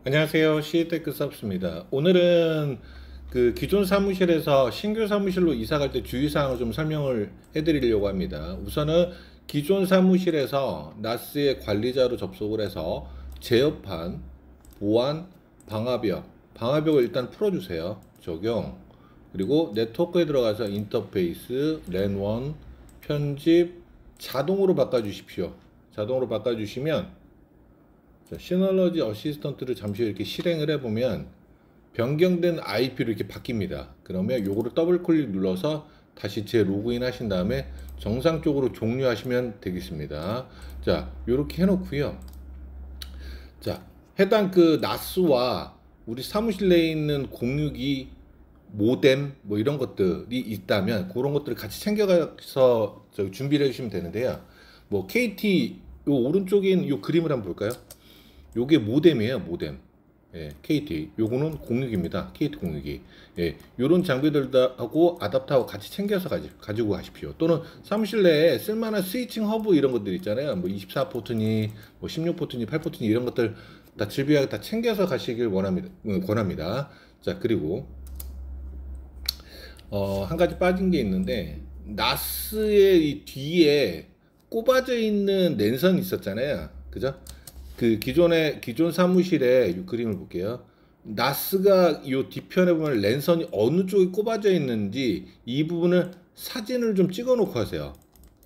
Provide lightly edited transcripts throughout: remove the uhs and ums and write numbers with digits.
안녕하세요. 시테크 서비스입니다. 오늘은 그 기존 사무실에서 신규 사무실로 이사 갈 때 주의사항을 좀 설명을 해드리려고 합니다. 우선은 기존 사무실에서 나스의 관리자로 접속을 해서 제어판, 보안, 방화벽을 일단 풀어주세요. 적용. 그리고 네트워크에 들어가서 인터페이스, 랜1, 편집, 자동으로 바꿔주십시오. 자동으로 바꿔주시면 자, 시널러지 어시스턴트를 잠시 이렇게 실행을 해보면 변경된 IP로 이렇게 바뀝니다. 그러면 요거를 더블 클릭 눌러서 다시 재로그인 하신 다음에 정상적으로 종료하시면 되겠습니다. 자, 요렇게 해놓고요. 자, 해당 그 나스와 우리 사무실 내에 있는 공유기 모뎀 뭐 이런 것들이 있다면 그런 것들을 같이 챙겨가서 준비를 해주시면 되는데요. 뭐 KT 요 오른쪽에 있는 요 그림을 한번 볼까요? 요게 모뎀이에요, 모뎀. 예, KT. 요거는 공유기입니다. KT 공유기. 예, 요런 장비들하고 아답터하고 같이 챙겨서 가지고 가십시오. 또는 사무실 내에 쓸만한 스위칭 허브 이런 것들 있잖아요. 뭐 24포트니, 뭐 16포트니, 8포트니 이런 것들 다 질비하게 다 챙겨서 가시길 권합니다. 자, 그리고 한 가지 빠진 게 있는데 나스의 이 뒤에 꼽아져 있는 랜선이 있었잖아요. 그죠? 그 기존 사무실에 이 그림을 볼게요. 나스가 요 뒤편에 보면 랜선이 어느 쪽에 꼽아져 있는지 이 부분을 사진을 좀 찍어 놓고 하세요.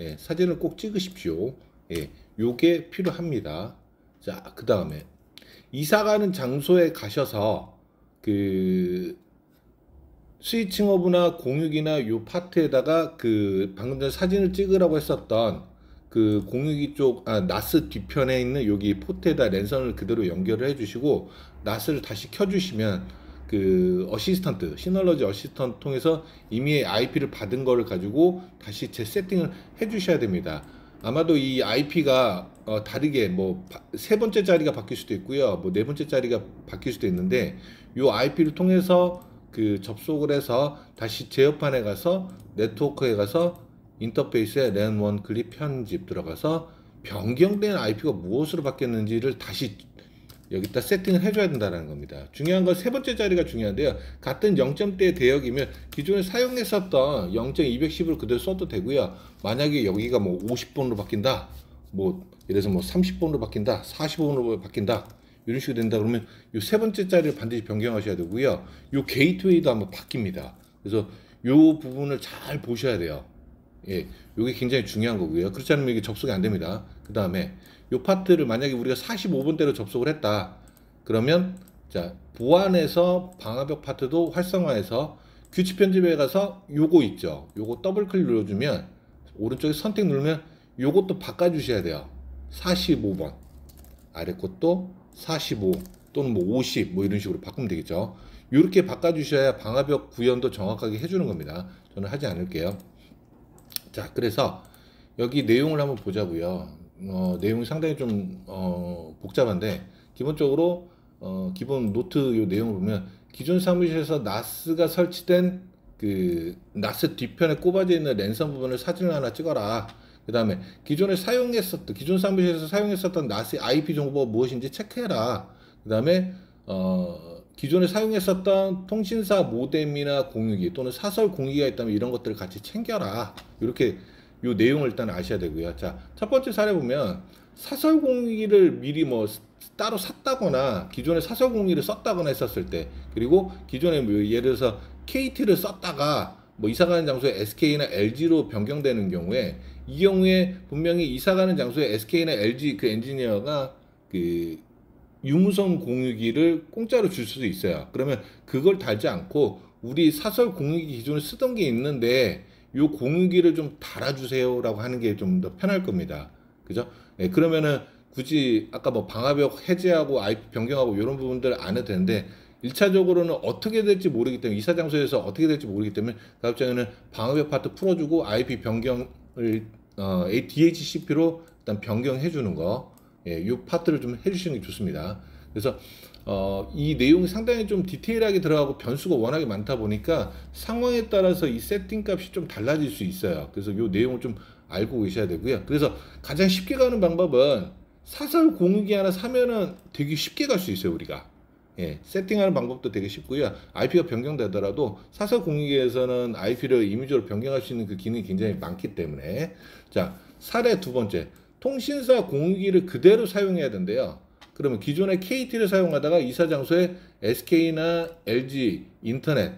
예, 사진을 꼭 찍으십시오. 예, 요게 필요합니다. 자, 그 다음에 이사 가는 장소에 가셔서 그 스위칭 허브나 공유기나 요 파트에다가 그 방금 전에 사진을 찍으라고 했었던 그 공유기 쪽, 나스 뒤편에 있는 여기 포트에다 랜선을 그대로 연결을 해주시고 나스를 다시 켜주시면 그 어시스턴트, 시널러지 어시스턴트 통해서 이미 IP를 받은 거를 가지고 다시 재세팅을 해주셔야 됩니다. 아마도 이 IP가 다르게 뭐 세 번째 자리가 바뀔 수도 있고요, 뭐 네 번째 자리가 바뀔 수도 있는데 이 IP를 통해서 그 접속을 해서 다시 제어판에 가서 네트워크에 가서 인터페이스에 랜1 클릭 편집 들어가서 변경된 IP가 무엇으로 바뀌었는지를 다시 여기다 세팅을 해줘야 된다는 겁니다. 중요한 건 세 번째 자리가 중요한데요. 같은 0점대 대역이면 기존에 사용했었던 0.210을 그대로 써도 되고요. 만약에 여기가 뭐 50번으로 바뀐다, 뭐 예를 들어서 뭐 30번으로 바뀐다, 45번으로 바뀐다, 이런 식으로 된다 그러면 이 세 번째 자리를 반드시 변경하셔야 되고요. 이 게이트웨이도 한번 바뀝니다. 그래서 이 부분을 잘 보셔야 돼요. 예, 이게 굉장히 중요한 거고요. 그렇지 않으면 이게 접속이 안 됩니다. 그 다음에 이 파트를 만약에 우리가 45번대로 접속을 했다. 그러면 자, 보안에서 방화벽 파트도 활성화해서 규칙 편집에 가서 요거 있죠. 요거 더블 클릭 눌러주면 오른쪽에 선택 누르면 요것도 바꿔주셔야 돼요. 45번. 아래 것도 45 또는 뭐 50 뭐 이런 식으로 바꾸면 되겠죠. 이렇게 바꿔주셔야 방화벽 구현도 정확하게 해주는 겁니다. 저는 하지 않을게요. 자, 그래서 여기 내용을 한번 보자고요. 내용이 상당히 좀 복잡한데 기본적으로 기본 노트 요 내용을 보면 기존 사무실에서 나스가 설치된 그 나스 뒤편에 꼽아져 있는 랜선 부분을 사진을 하나 찍어라. 그 다음에 기존 사무실에서 사용했었던 나스의 IP 정보가 무엇인지 체크해라. 그 다음에 기존에 사용했었던 통신사 모뎀이나 공유기 또는 사설 공유기가 있다면 이런 것들을 같이 챙겨라. 이렇게 요 내용을 일단 아셔야 되고요. 자, 첫 번째 사례 보면 사설 공유기를 미리 뭐 따로 샀다거나 기존에 사설 공유기를 썼다거나 했었을 때, 그리고 기존에 뭐 예를 들어서 KT를 썼다가 뭐 이사가는 장소에 SK나 LG로 변경되는 경우에 이 경우에 분명히 이사가는 장소에 SK나 LG 그 엔지니어가 그 유무선 공유기를 공짜로 줄 수도 있어요. 그러면 그걸 달지 않고 우리 사설 공유기 기존에 쓰던 게 있는데 요 공유기를 좀 달아주세요라고 하는 게 좀 더 편할 겁니다. 그죠? 네, 그러면은 굳이 아까 뭐 방화벽 해제하고 IP 변경하고 이런 부분들 안 해도 되는데 1차적으로는 어떻게 될지 모르기 때문에 이사 장소에서 어떻게 될지 모르기 때문에 다음장에는 방화벽 파트 풀어주고 IP 변경을 DHCP로 일단 변경해 주는 거, 예, 이 파트를 좀 해주시는 게 좋습니다. 그래서 이 내용이 상당히 좀 디테일하게 들어가고 변수가 워낙에 많다 보니까 상황에 따라서 이 세팅 값이 좀 달라질 수 있어요. 그래서 이 내용을 좀 알고 계셔야 되고요. 그래서 가장 쉽게 가는 방법은 사설 공유기 하나 사면은 되게 쉽게 갈 수 있어요, 우리가. 예, 세팅하는 방법도 되게 쉽고요. IP가 변경되더라도 사설 공유기에서는 IP를 임의적으로 변경할 수 있는 그 기능이 굉장히 많기 때문에. 자, 사례 두 번째. 통신사 공유기를 그대로 사용해야 된대요. 그러면 기존의 KT를 사용하다가 이사 장소에 SK나 LG 인터넷,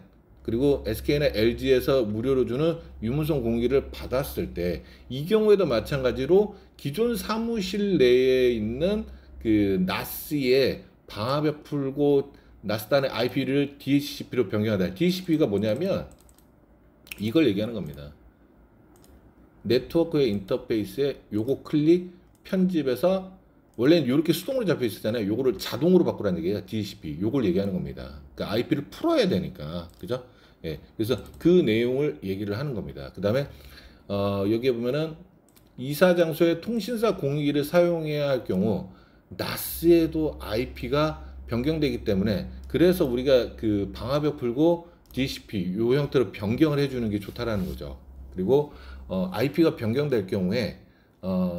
그리고 SK나 LG에서 무료로 주는 유무선 공유기를 받았을 때, 이 경우에도 마찬가지로 기존 사무실 내에 있는 그 나스의 방화벽 풀고 나스단의 IP를 DHCP로 변경하다. DHCP가 뭐냐면 이걸 얘기하는 겁니다. 네트워크의 인터페이스에 요거 클릭 편집해서, 원래는 이렇게 수동으로 잡혀 있었잖아요. 요거를 자동으로 바꾸라는 얘기예요. DHCP. 요걸 얘기하는 겁니다. 그러니까 IP를 풀어야 되니까. 그죠? 예. 그래서 그 내용을 얘기를 하는 겁니다. 그 다음에 여기에 보면은 이사 장소에 통신사 공유기를 사용해야 할 경우 나스에도 IP가 변경되기 때문에, 그래서 우리가 그 방화벽 풀고 DHCP 요 형태로 변경을 해주는 게 좋다라는 거죠. 그리고 IP가 변경될 경우에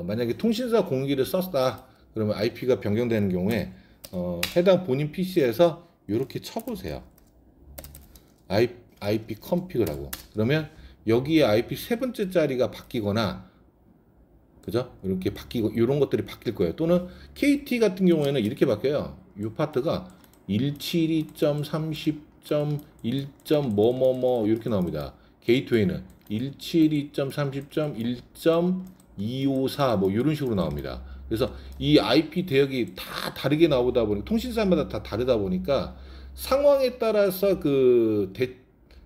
만약에 통신사 공유기를 썼다 그러면 IP가 변경되는 경우에 해당 본인 PC에서 이렇게 쳐보세요. IP 컴피그라고. 그러면 여기에 IP 세 번째 자리가 바뀌거나, 그죠? 이렇게 바뀌고 이런 것들이 바뀔 거예요. 또는 KT 같은 경우에는 이렇게 바뀌어요. 이 파트가 172.30.1. 뭐뭐뭐 이렇게 나옵니다. 게이트웨이는 172.30.1.254 뭐 이런 식으로 나옵니다. 그래서 이 IP 대역이 다 다르게 나오다 보니, 통신사마다 다 다르다 보니까 상황에 따라서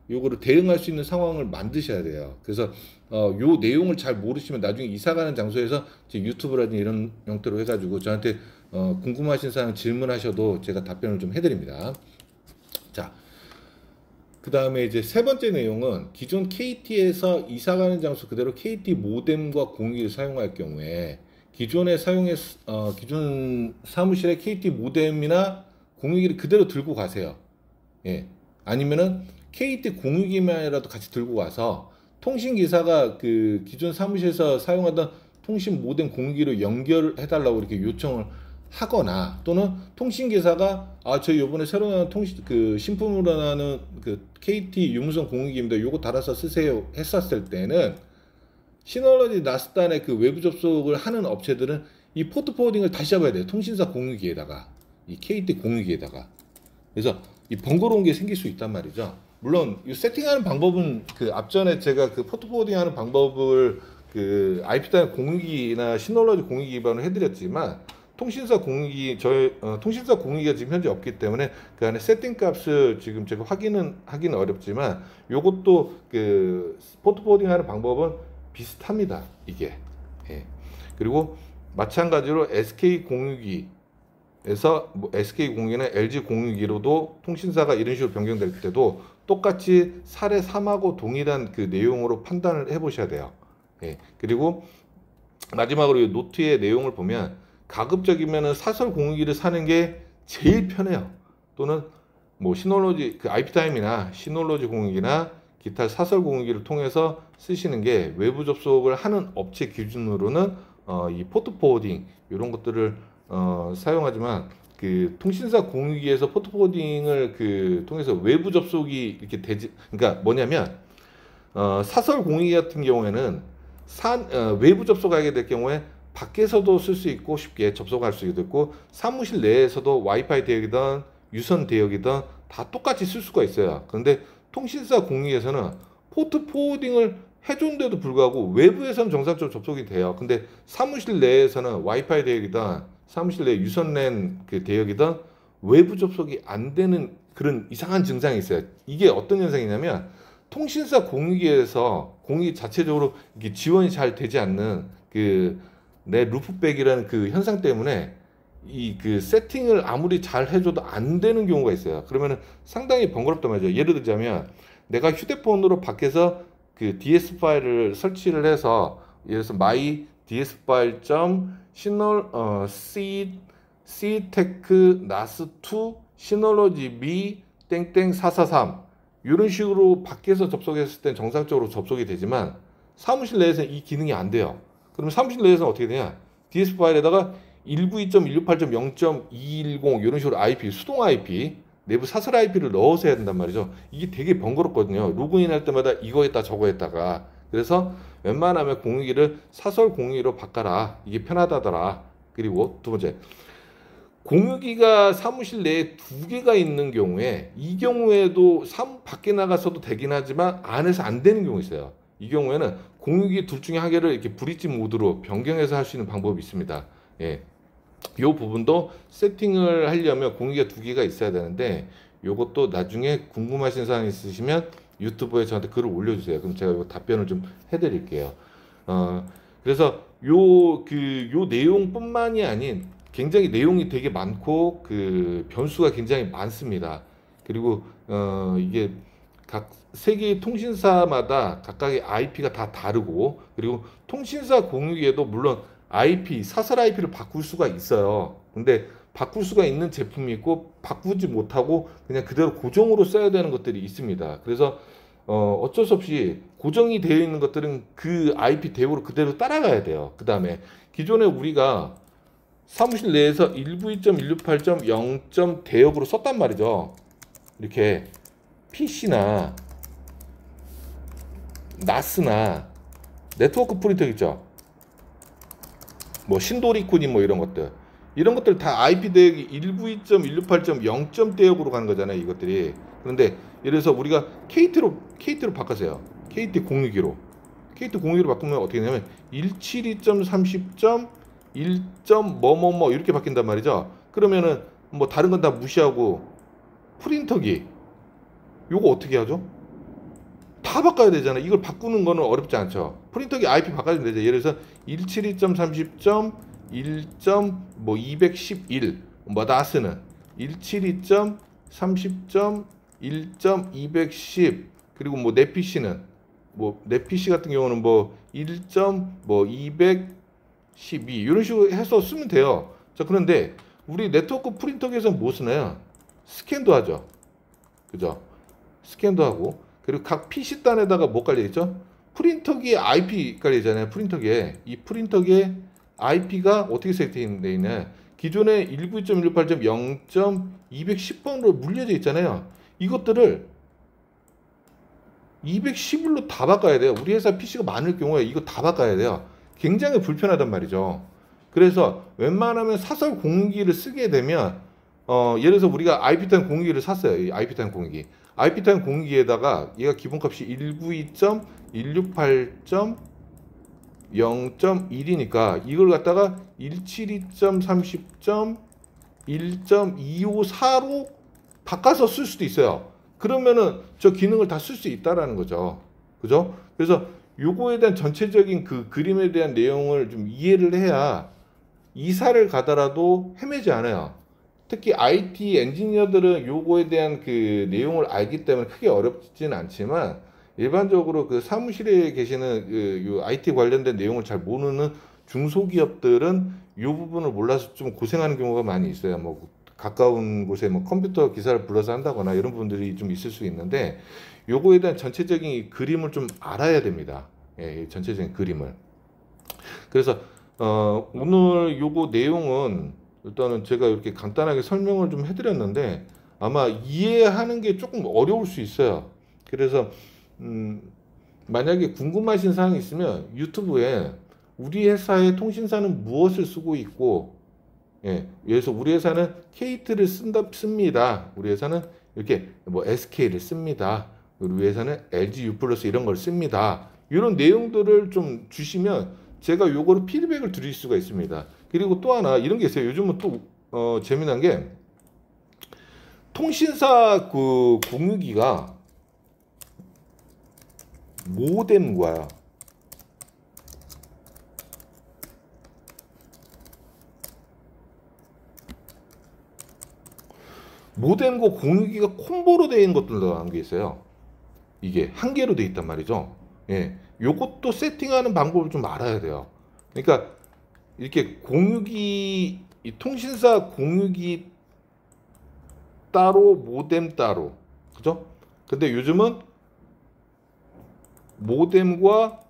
요거를 대응할 수 있는 상황을 만드셔야 돼요. 그래서 요 내용을 잘 모르시면 나중에 이사 가는 장소에서 제 유튜브라든지 이런 형태로 해가지고 저한테 궁금하신 사항 질문하셔도 제가 답변을 좀 해드립니다. 자, 그 다음에 이제 세 번째 내용은 기존 KT에서 이사 가는 장소 그대로 KT 모뎀과 공유기를 사용할 경우에 기존 사무실에 KT 모뎀이나 공유기를 그대로 들고 가세요. 예. 아니면은 KT 공유기만이라도 같이 들고 가서 통신기사가 그 기존 사무실에서 사용하던 통신 모뎀 공유기로 연결해달라고 이렇게 요청을 하거나, 또는 통신기사가 저희 요번에 새로 나온 신품으로 나오는 그 KT 유무선 공유기입니다. 요거 달아서 쓰세요 했었을 때는, 시너러지 나스단의 그 외부 접속을 하는 업체들은 이 포트 포워딩을 다시 잡아야 돼요. 통신사 공유기에다가, 이 KT 공유기에다가. 그래서 이 번거로운 게 생길 수 있단 말이죠. 물론 이 세팅하는 방법은 그 앞전에 제가 그 포트 포워딩하는 방법을 그 IP 단의 공유기나 시너러지 공유기 기반으로 해드렸지만, 통신사 공유기가 지금 현재 없기 때문에 그 안에 세팅 값을 지금 제가 하기는 어렵지만, 요것도 그 포트 포워딩하는 방법은 비슷합니다. 이게. 예. 그리고 마찬가지로 SK 공유기에서 SK 공유기나 LG 공유기로도 통신사가 이런 식으로 변경될 때도 똑같이 사례 3하고 동일한 그 내용으로 판단을 해 보셔야 돼요. 예. 그리고 마지막으로 이 노트의 내용을 보면, 가급적이면은 사설 공유기를 사는 게 제일 편해요. 또는 뭐 시놀로지 그 IP타임이나 시놀로지 공유기나 기타 사설 공유기를 통해서 쓰시는 게, 외부 접속을 하는 업체 기준으로는 이 포트 포워딩 이런 것들을 사용하지만, 그 통신사 공유기에서 포트 포워딩을 그 통해서 외부 접속이 이렇게 되지, 그러니까 뭐냐면 사설 공유기 같은 경우에는 외부 접속하게 될 경우에 밖에서도 쓸 수 있고 쉽게 접속할 수 있고, 사무실 내에서도 와이파이 대역이든 유선 대역이든 다 똑같이 쓸 수가 있어요. 그런데 통신사 공유기에서는 포트 포워딩을 해줬는데도 불구하고 외부에서는 정상적으로 접속이 돼요. 근데 사무실 내에서는 와이파이 대역이든 사무실 내 유선랜 그 대역이든 외부 접속이 안 되는 그런 이상한 증상이 있어요. 이게 어떤 현상이냐면, 통신사 공유기에서 공유기 자체적으로 이게 지원이 잘 되지 않는 그 내 루프백이라는 그 현상 때문에 이 그 세팅을 아무리 잘 해줘도 안 되는 경우가 있어요. 그러면은 상당히 번거롭단 말이죠. 예를 들자면 내가 휴대폰으로 밖에서 그 DS 파일을 설치를 해서, 예를 들어서 my ds 파일 시널 ctech nas2 시널로지 b 땡땡 443 이런 식으로 밖에서 접속했을 땐 정상적으로 접속이 되지만, 사무실 내에서는 이 기능이 안 돼요. 그러면 사무실 내에서는 어떻게 되냐? DS 파일에다가 192.168.0.210 이런 식으로 IP, 수동 IP, 내부 사설 IP를 넣어서 해야 된단 말이죠. 이게 되게 번거롭거든요. 로그인 할 때마다 이거 했다 저거 했다가. 그래서 웬만하면 공유기를 사설 공유기로 바꿔라. 이게 편하다더라. 그리고 두 번째, 공유기가 사무실 내에 두 개가 있는 경우에, 이 경우에도 밖에 나가서도 되긴 하지만 안에서 안 되는 경우 있어요. 이 경우에는 공유기 둘 중에 한 개를 이렇게 브릿지 모드로 변경해서 할 수 있는 방법이 있습니다. 예. 요 부분도 세팅을 하려면 공유기가 두 개가 있어야 되는데, 요것도 나중에 궁금하신 사항 있으시면 유튜브에 저한테 글을 올려주세요. 그럼 제가 요 답변을 좀 해드릴게요. 그래서 요 내용뿐만이 아닌 굉장히 내용이 되게 많고 그 변수가 굉장히 많습니다. 그리고 이게 각 세계 통신사마다 각각의 IP가 다 다르고, 그리고 통신사 공유기에도 물론 IP, 사설 IP를 바꿀 수가 있어요. 근데 바꿀 수가 있는 제품이 있고 바꾸지 못하고 그냥 그대로 고정으로 써야 되는 것들이 있습니다. 그래서 어쩔 수 없이 고정이 되어 있는 것들은 그 IP 대우로 그대로 따라가야 돼요. 그 다음에 기존에 우리가 사무실 내에서 192.168.0. 대역으로 썼단 말이죠. 이렇게 PC나 나스나 네트워크 프린터 있죠. 뭐 신도리코니 뭐 이런 것들 다 IP 대역이 192.168.0. 대역으로 가는 거잖아요. 이것들이. 그런데 예를 들어서 우리가 KT로 바꿔서요. KT 공유기로 바꾸면 어떻게 되냐면 172.30. 1. 뭐뭐뭐 이렇게 바뀐단 말이죠. 그러면은 뭐 다른 건 다 무시하고 프린터기 요거 어떻게 하죠? 다 바꿔야 되잖아요. 이걸 바꾸는 거는 어렵지 않죠. 프린터기 IP 바꿔주면 되죠. 예를 들어서 172.30.1.211 뭐 나스는 172.30.1.210 그리고 뭐 내 PC는 내 PC 같은 경우는 뭐 1.212 이런 식으로 해서 쓰면 돼요. 자, 그런데 우리 네트워크 프린터기에서 뭐 쓰나요? 스캔도 하죠. 그죠? 스캔도 하고, 그리고 각 PC단에다가 뭐 깔려 있죠? 프린터기에 IP 깔려 있잖아요. 프린터기에. 이 프린터기에 IP가 어떻게 세팅되어 있냐? 기존에 192.168.0.210번으로 물려져 있잖아요. 이것들을 211로 다 바꿔야 돼요. 우리 회사 PC가 많을 경우에 이거 다 바꿔야 돼요. 굉장히 불편하단 말이죠. 그래서 웬만하면 사설 공유기를 쓰게 되면 예를 들어서 우리가 IP탄 공유기를 샀어요. 이 IP탄 공유기. IP탄 공유기에다가 얘가 기본값이 192.168.0.1이니까 이걸 갖다가 172.30.1.254로 바꿔서 쓸 수도 있어요. 그러면은 저 기능을 다 쓸 수 있다라는 거죠. 그죠? 그래서 요거에 대한 전체적인 그 그림에 대한 내용을 좀 이해를 해야 이사를 가더라도 헤매지 않아요. 특히 IT 엔지니어들은 요거에 대한 그 내용을 알기 때문에 크게 어렵지는 않지만, 일반적으로 그 사무실에 계시는 요 IT 관련된 내용을 잘 모르는 중소기업들은 요 부분을 몰라서 좀 고생하는 경우가 많이 있어요. 뭐 가까운 곳에 뭐 컴퓨터 기사를 불러서 한다거나 이런 분들이 좀 있을 수 있는데, 요거에 대한 전체적인 그림을 좀 알아야 됩니다. 예, 전체적인 그림을. 그래서 오늘 요거 내용은 일단은 제가 이렇게 간단하게 설명을 좀 해드렸는데 아마 이해하는 게 조금 어려울 수 있어요. 그래서 만약에 궁금하신 사항이 있으면 유튜브에 우리 회사의 통신사는 무엇을 쓰고 있고, 예, 그래서 우리 회사는 KT를 씁니다. 우리 회사는 이렇게 뭐 SK를 씁니다. 우리 회사는 LG U+ 이런 걸 씁니다. 이런 내용들을 좀 주시면 제가 요거를 피드백을 드릴 수가 있습니다. 그리고 또 하나 이런 게 있어요. 요즘은 또 재미난 게 통신사 그 공유기가 모뎀과 공유기가 콤보로 되어 있는 것들도 나온 게 있어요. 이게 한 개로 되어 있단 말이죠. 예, 요것도 세팅하는 방법을 좀 알아야 돼요. 그러니까 이렇게 공유기, 이 통신사 공유기 따로, 모뎀 따로, 그죠? 근데 요즘은 모뎀과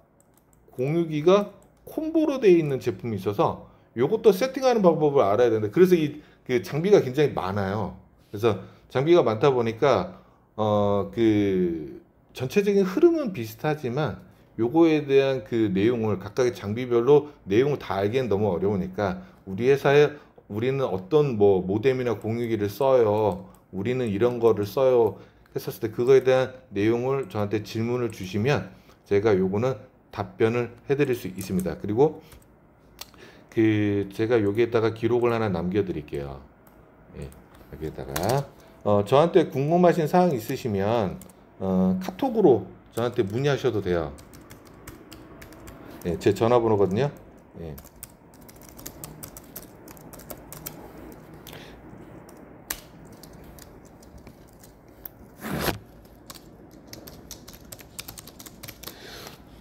공유기가 콤보로 되어 있는 제품이 있어서 요것도 세팅하는 방법을 알아야 되는데, 그래서 이 그 장비가 굉장히 많아요. 그래서 장비가 많다 보니까 그 전체적인 흐름은 비슷하지만 요거에 대한 그 내용을 각각의 장비별로 내용을 다 알기엔 너무 어려우니까, 우리 회사에 우리는 어떤 뭐 모뎀이나 공유기를 써요, 우리는 이런 거를 써요 했었을 때 그거에 대한 내용을 저한테 질문을 주시면 제가 요거는 답변을 해드릴 수 있습니다. 그리고 그 제가 여기에다가 기록을 하나 남겨 드릴게요. 예, 여기에다가 저한테 궁금하신 사항 있으시면 카톡으로 저한테 문의하셔도 돼요. 예, 제 전화번호거든요. 예.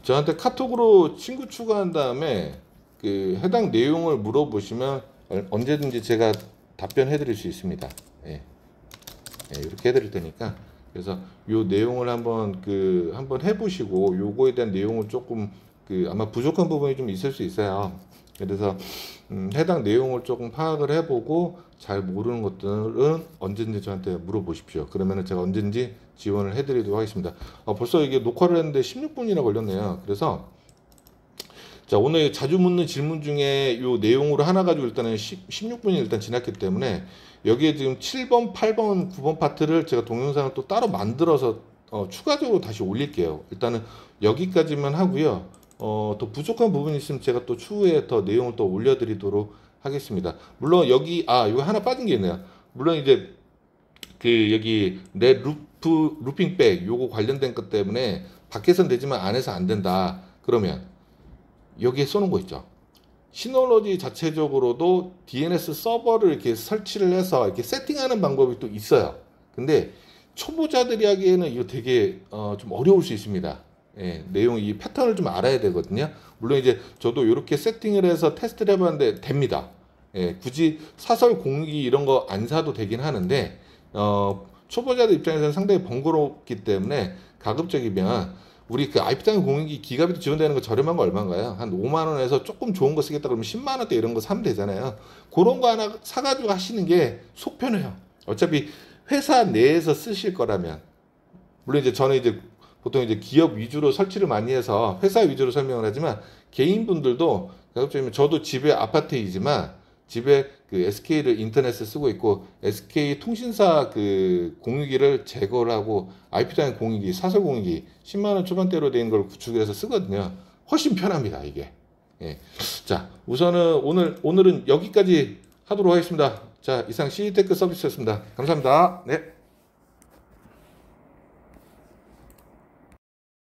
저한테 카톡으로 친구 추가한 다음에 그 해당 내용을 물어보시면 언제든지 제가 답변해 드릴 수 있습니다. 예. 예, 이렇게 해드릴 테니까, 그래서 요 내용을 한번 해보시고 요거에 대한 내용을 조금 아마 부족한 부분이 좀 있을 수 있어요. 그래서 해당 내용을 조금 파악을 해보고 잘 모르는 것들은 언제든지 저한테 물어보십시오. 그러면은 제가 언제든지 지원을 해드리도록 하겠습니다. 벌써 이게 녹화를 했는데 16분이나 걸렸네요. 그래서 자, 오늘 자주 묻는 질문 중에 요 내용으로 하나 가지고 일단은 16분이 일단 지났기 때문에 여기에 지금 7번, 8번, 9번 파트를 제가 동영상을 또 따로 만들어서 추가적으로 다시 올릴게요. 일단은 여기까지만 하고요. 더 부족한 부분이 있으면 제가 또 추후에 더 내용을 또 올려드리도록 하겠습니다. 물론 여기 이거 하나 빠진 게 있네요. 물론 이제 그 여기 내 루핑백 요거 관련된 것 때문에 밖에선 되지만 안에서 안 된다. 그러면 여기에 써놓은 거 있죠. 시놀러지 자체적으로도 DNS 서버를 이렇게 설치를 해서 이렇게 세팅하는 방법이 또 있어요. 근데 초보자들이 하기에는 이거 되게 좀 어려울 수 있습니다. 예, 내용 이 패턴을 좀 알아야 되거든요. 물론 이제 저도 이렇게 세팅을 해서 테스트를 해봤는데 됩니다. 예, 굳이 사설 공유기 이런 거 안 사도 되긴 하는데 초보자들 입장에서는 상당히 번거롭기 때문에 가급적이면 우리 그 IP 공유기 기가비트 지원되는 거 저렴한 거 얼마인가요? 한 5만 원에서 조금 좋은 거 쓰겠다 그러면 10만 원대 이런 거 사면 되잖아요. 그런 거 하나 사가지고 하시는 게 속 편해요. 어차피 회사 내에서 쓰실 거라면. 물론 이제 저는 이제 보통 이제 기업 위주로 설치를 많이 해서 회사 위주로 설명을 하지만, 개인분들도 가급적이면 저도 집에 아파트이지만 집에 그 SK를 인터넷을 쓰고 있고 SK 통신사 그 공유기를 제거를 하고 IP단 공유기, 사설 공유기 10만 원 초반대로 된 걸 구축을 해서 쓰거든요. 훨씬 편합니다, 이게. 예. 자, 우선은 오늘은 여기까지 하도록 하겠습니다. 자, 이상 CE테크 서비스였습니다. 감사합니다. 네.